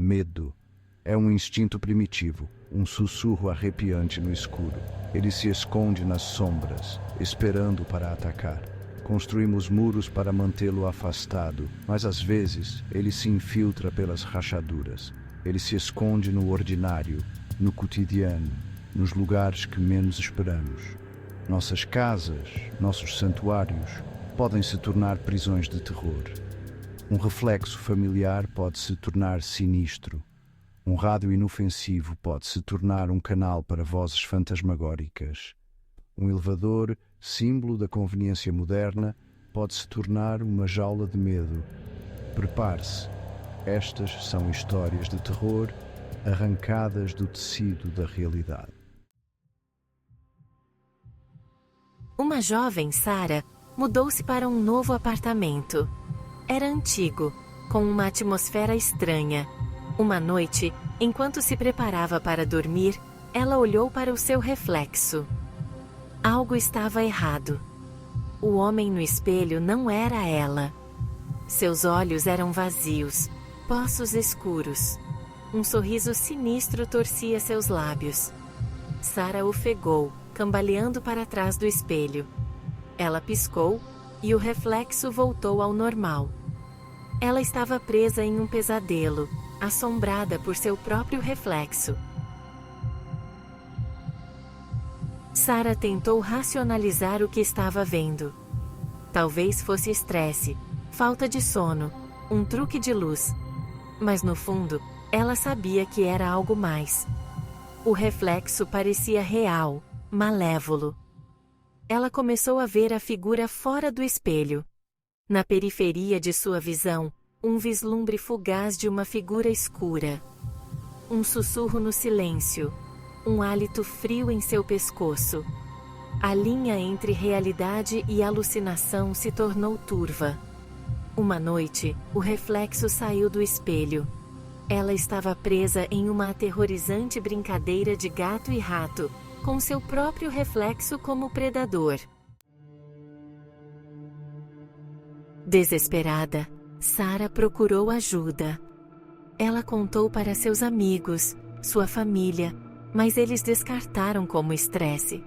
medo. É um instinto primitivo, um sussurro arrepiante no escuro. Ele se esconde nas sombras, esperando para atacar. Construímos muros para mantê-lo afastado, mas às vezes ele se infiltra pelas rachaduras. Ele se esconde no ordinário, no cotidiano, nos lugares que menos esperamos. Nossas casas, nossos santuários, podem se tornar prisões de terror. Um reflexo familiar pode se tornar sinistro. Um rádio inofensivo pode se tornar um canal para vozes fantasmagóricas. Um elevador, símbolo da conveniência moderna, pode se tornar uma jaula de medo. Prepare-se. Estas são histórias de terror arrancadas do tecido da realidade. Uma jovem, Sarah, mudou-se para um novo apartamento. Era antigo, com uma atmosfera estranha. Uma noite, enquanto se preparava para dormir, ela olhou para o seu reflexo. Algo estava errado. O homem no espelho não era ela. Seus olhos eram vazios, poços escuros. Um sorriso sinistro torcia seus lábios. Sarah ofegou, cambaleando para trás do espelho. Ela piscou, e o reflexo voltou ao normal. Ela estava presa em um pesadelo, assombrada por seu próprio reflexo. Sarah tentou racionalizar o que estava vendo. Talvez fosse estresse, falta de sono, um truque de luz. Mas no fundo, ela sabia que era algo mais. O reflexo parecia real, malévolo. Ela começou a ver a figura fora do espelho. Na periferia de sua visão, um vislumbre fugaz de uma figura escura. Um sussurro no silêncio. Um hálito frio em seu pescoço. A linha entre realidade e alucinação se tornou turva. Uma noite, o reflexo saiu do espelho. Ela estava presa em uma aterrorizante brincadeira de gato e rato, com seu próprio reflexo como predador. Desesperada, Sarah procurou ajuda. Ela contou para seus amigos, sua família, mas eles descartaram como estresse.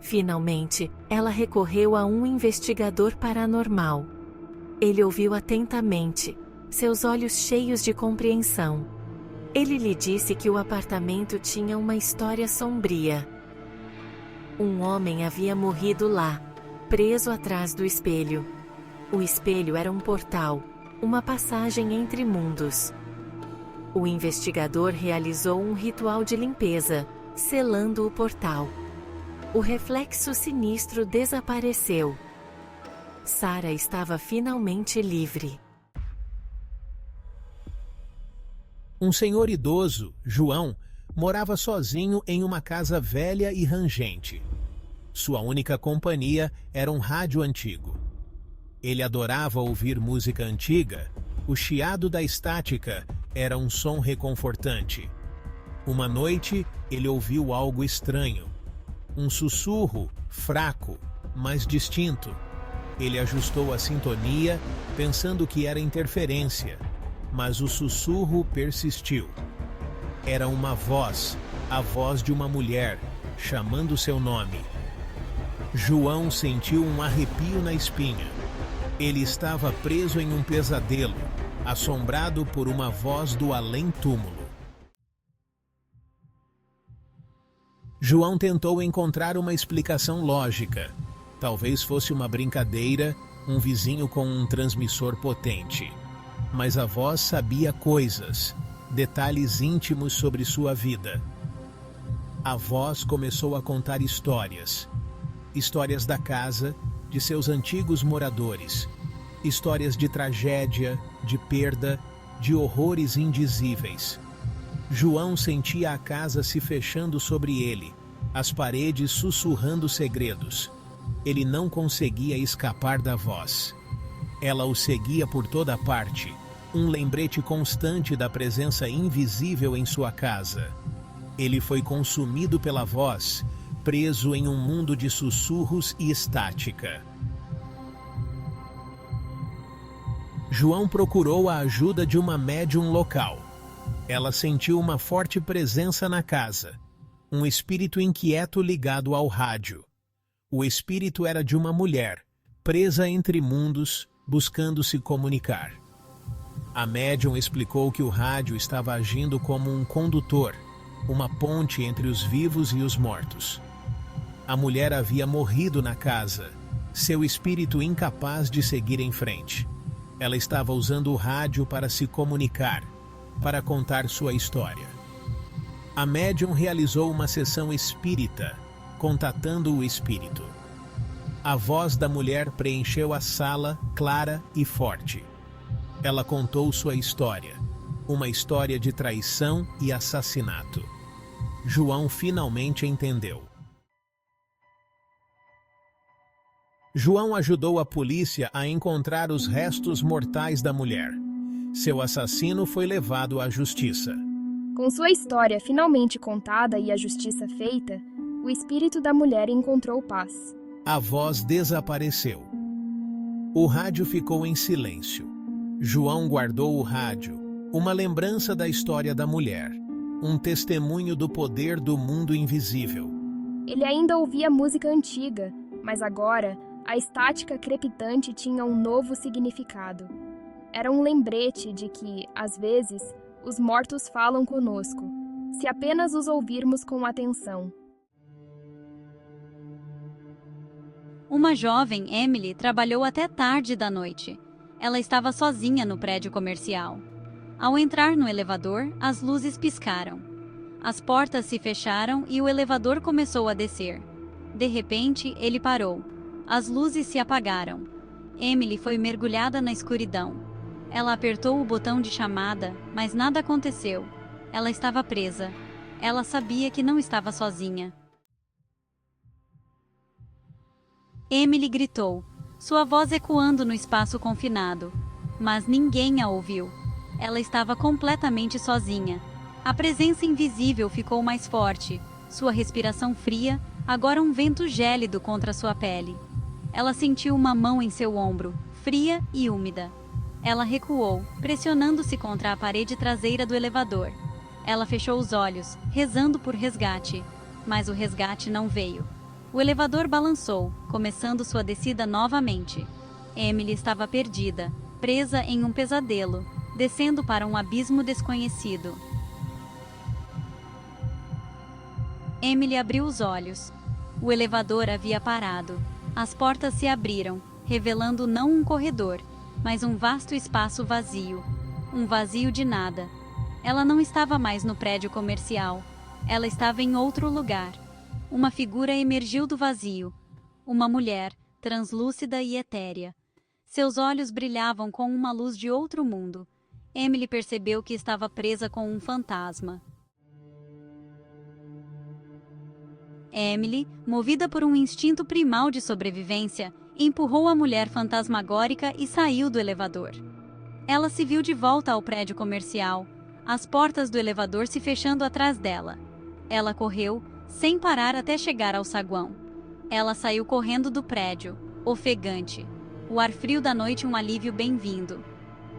Finalmente, ela recorreu a um investigador paranormal. Ele ouviu atentamente, seus olhos cheios de compreensão. Ele lhe disse que o apartamento tinha uma história sombria. Um homem havia morrido lá, preso atrás do espelho. O espelho era um portal, uma passagem entre mundos. O investigador realizou um ritual de limpeza, selando o portal. O reflexo sinistro desapareceu. Sarah estava finalmente livre. Um senhor idoso, João, morava sozinho em uma casa velha e rangente. Sua única companhia era um rádio antigo. Ele adorava ouvir música antiga. O chiado da estática era um som reconfortante. Uma noite, ele ouviu algo estranho. Um sussurro, fraco, mas distinto. Ele ajustou a sintonia, pensando que era interferência, mas o sussurro persistiu. Era uma voz, a voz de uma mulher, chamando seu nome. João sentiu um arrepio na espinha. Ele estava preso em um pesadelo, assombrado por uma voz do além-túmulo. João tentou encontrar uma explicação lógica. Talvez fosse uma brincadeira, um vizinho com um transmissor potente. Mas a voz sabia coisas, detalhes íntimos sobre sua vida. A voz começou a contar histórias. Histórias da casa, de seus antigos moradores. Histórias de tragédia, de perda, de horrores indizíveis. João sentia a casa se fechando sobre ele, as paredes sussurrando segredos. Ele não conseguia escapar da voz. Ela o seguia por toda parte, um lembrete constante da presença invisível em sua casa. Ele foi consumido pela voz, preso em um mundo de sussurros e estática. João procurou a ajuda de uma médium local. Ela sentiu uma forte presença na casa, um espírito inquieto ligado ao rádio. O espírito era de uma mulher, presa entre mundos, buscando se comunicar. A médium explicou que o rádio estava agindo como um condutor, uma ponte entre os vivos e os mortos. A mulher havia morrido na casa, seu espírito incapaz de seguir em frente. Ela estava usando o rádio para se comunicar, para contar sua história. A médium realizou uma sessão espírita, contatando o espírito. A voz da mulher preencheu a sala, clara e forte. Ela contou sua história, uma história de traição e assassinato. João finalmente entendeu. João ajudou a polícia a encontrar os restos mortais da mulher. Seu assassino foi levado à justiça. Com sua história finalmente contada e a justiça feita, o espírito da mulher encontrou paz. A voz desapareceu. O rádio ficou em silêncio. João guardou o rádio, uma lembrança da história da mulher, um testemunho do poder do mundo invisível. Ele ainda ouvia música antiga, mas agora a estática crepitante tinha um novo significado. Era um lembrete de que, às vezes, os mortos falam conosco, se apenas os ouvirmos com atenção. Uma jovem, Emily, trabalhou até tarde da noite. Ela estava sozinha no prédio comercial. Ao entrar no elevador, as luzes piscaram. As portas se fecharam e o elevador começou a descer. De repente, ele parou. As luzes se apagaram. Emily foi mergulhada na escuridão. Ela apertou o botão de chamada, mas nada aconteceu. Ela estava presa. Ela sabia que não estava sozinha. Emily gritou, sua voz ecoando no espaço confinado. Mas ninguém a ouviu. Ela estava completamente sozinha. A presença invisível ficou mais forte. Sua respiração fria, agora um vento gélido contra sua pele. Ela sentiu uma mão em seu ombro, fria e úmida. Ela recuou, pressionando-se contra a parede traseira do elevador. Ela fechou os olhos, rezando por resgate. Mas o resgate não veio. O elevador balançou, começando sua descida novamente. Emily estava perdida, presa em um pesadelo, descendo para um abismo desconhecido. Emily abriu os olhos. O elevador havia parado. As portas se abriram, revelando não um corredor, mas um vasto espaço vazio. Um vazio de nada. Ela não estava mais no prédio comercial. Ela estava em outro lugar. Uma figura emergiu do vazio. Uma mulher, translúcida e etérea. Seus olhos brilhavam com uma luz de outro mundo. Emily percebeu que estava presa com um fantasma. Emily, movida por um instinto primal de sobrevivência, empurrou a mulher fantasmagórica e saiu do elevador. Ela se viu de volta ao prédio comercial, as portas do elevador se fechando atrás dela. Ela correu, sem parar até chegar ao saguão. Ela saiu correndo do prédio, ofegante. O ar frio da noite um alívio bem-vindo.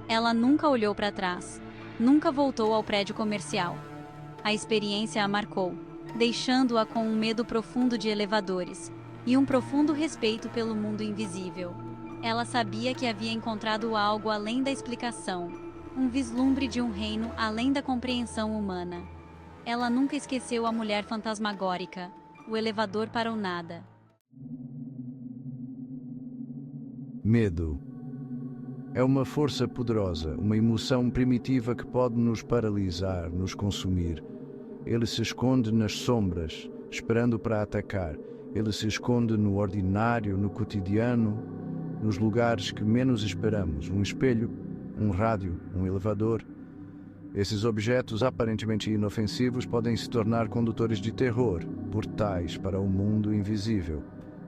Ela nunca olhou para trás, nunca voltou ao prédio comercial. A experiência a marcou, deixando-a com um medo profundo de elevadores e um profundo respeito pelo mundo invisível. Ela sabia que havia encontrado algo além da explicação, um vislumbre de um reino além da compreensão humana. Ela nunca esqueceu a mulher fantasmagórica. O elevador parou nada. Medo. É uma força poderosa, uma emoção primitiva que pode nos paralisar, nos consumir. Ele se esconde nas sombras, esperando para atacar. Ele se esconde no ordinário, no cotidiano, nos lugares que menos esperamos. Um espelho, um rádio, um elevador. Esses objetos aparentemente inofensivos podem se tornar condutores de terror, portais para o mundo invisível.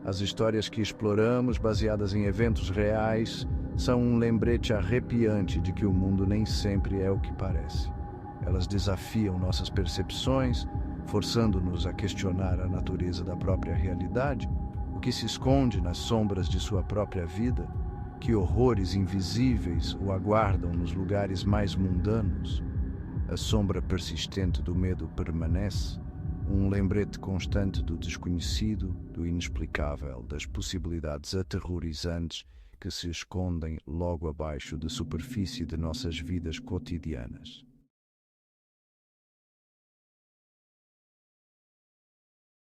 As histórias que exploramos, baseadas em eventos reais, são um lembrete arrepiante de que o mundo nem sempre é o que parece. Elas desafiam nossas percepções, forçando-nos a questionar a natureza da própria realidade, o que se esconde nas sombras de sua própria vida, que horrores invisíveis o aguardam nos lugares mais mundanos. A sombra persistente do medo permanece, um lembrete constante do desconhecido, do inexplicável, das possibilidades aterrorizantes que se escondem logo abaixo da superfície de nossas vidas cotidianas.